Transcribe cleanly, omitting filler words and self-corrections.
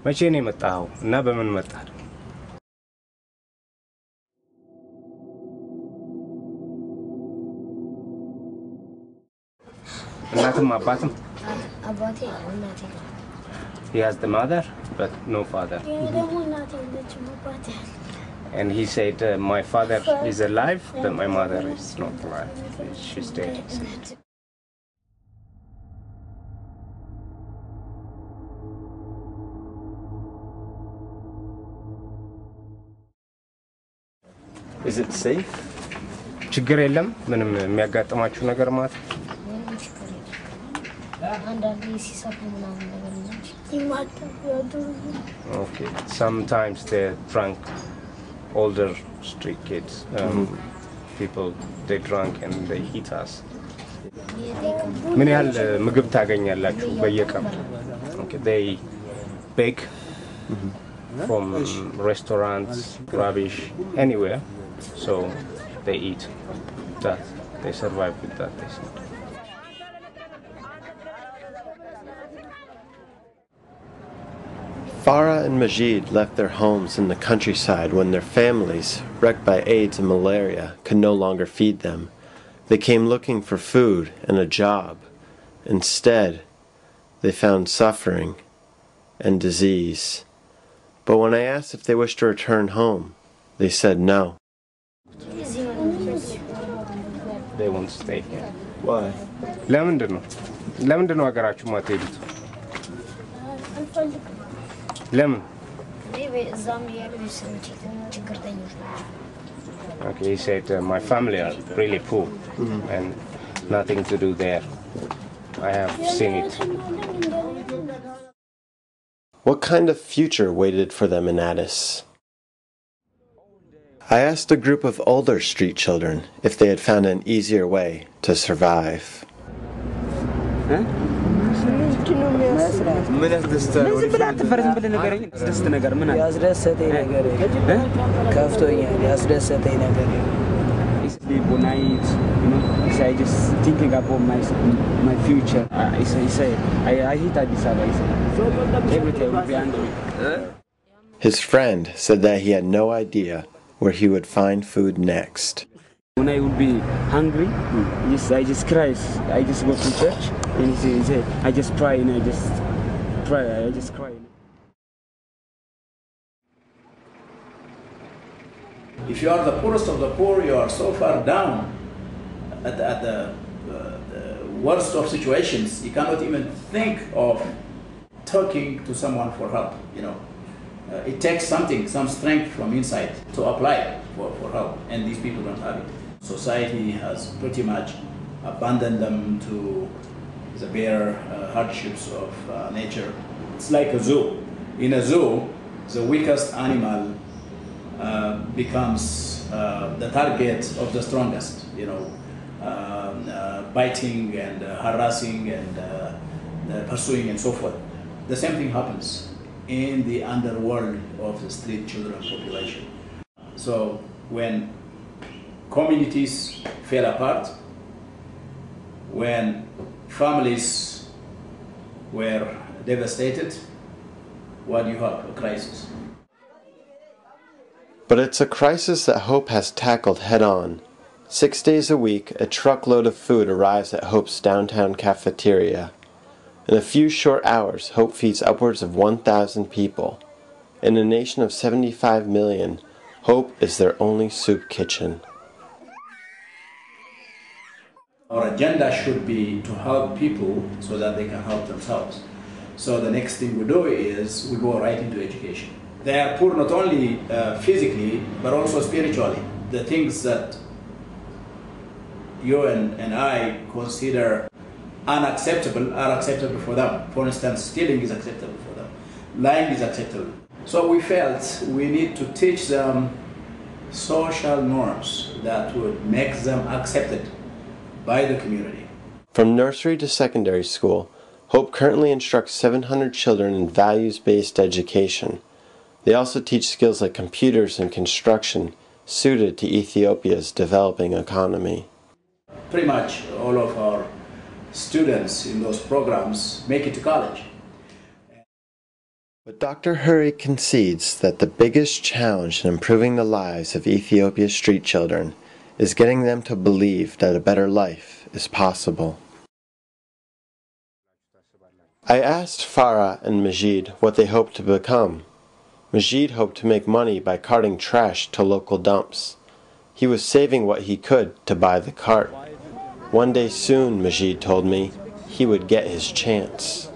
መቼ ነው የመጣኸው እና በምን መጣህ? እናትም አባትም? አባቴ እናቴ። He has the mother but no father. And he said, my father is alive, but my mother is not alive. She's dead. Is it safe? ችግር የለም ምንም የሚያጋጥማችሁ ነገር ማለት Okay, sometimes they drunk older street kids, people they drunk and they hit us. ምን ያህል ምግብ ታገኛላችሁ በየቀኑ? Okay, they bake from restaurants, rubbish, anywhere. So they eat that. They survive with that. They said. Farah and Majid left their homes in the countryside when their families, wrecked by AIDS and malaria, could no longer feed them. They came looking for food and a job. Instead, they found suffering and disease. But when I asked if they wished to return home, they said no. They won't stay here. Why? ለምንድን ነው ሀገራችሁ ማትሄዱት? ለምን? Okay, he said my family are really poor and nothing to do there. I have seen it. What kind of future waited for them in Addis? I asked a group of older street children if they had found an easier way to survive. I just thinking about my future. I hate Addis Ababa. Everything will be angry. His friend said that he had no idea where he would find food next. When I would be hungry, I just cry. I just go to church and he said, I just pray and I just cry. If you are the poorest of the poor, you are so far down at the worst of situations, you cannot even think of talking to someone for help, you know. It takes some strength from inside to apply for help, and these people don't have it. Society has pretty much abandoned them to the bare hardships of nature. It's like a zoo. In a zoo, the weakest animal becomes the target of the strongest, you know, biting and harassing and pursuing and so forth. The same thing happens in the underworld of the street children population. So when communities fell apart, when families were devastated, what do you have? A crisis. But it's a crisis that Hope has tackled head-on. 6 days a week, a truckload of food arrives at Hope's downtown cafeteria. In a few short hours, Hope feeds upwards of 1,000 people. In a nation of 75 million, Hope is their only soup kitchen. Our agenda should be to help people so that they can help themselves. So the next thing we do is we go right into education. They are poor not only physically, but also spiritually. The things that you and I consider unacceptable are acceptable for them. For instance, stealing is acceptable for them. Lying is acceptable. So we felt we need to teach them social norms that would make them accepted by the community. From nursery to secondary school, Hope currently instructs 700 children in values-based education. They also teach skills like computers and construction suited to Ethiopia's developing economy. Pretty much all of our students in those programs make it to college. But Dr. Hurry concedes that the biggest challenge in improving the lives of Ethiopia's street children is getting them to believe that a better life is possible. I asked Farah and Majid what they hoped to become. Majid hoped to make money by carting trash to local dumps. He was saving what he could to buy the cart. One day soon, Majid told me, he would get his chance.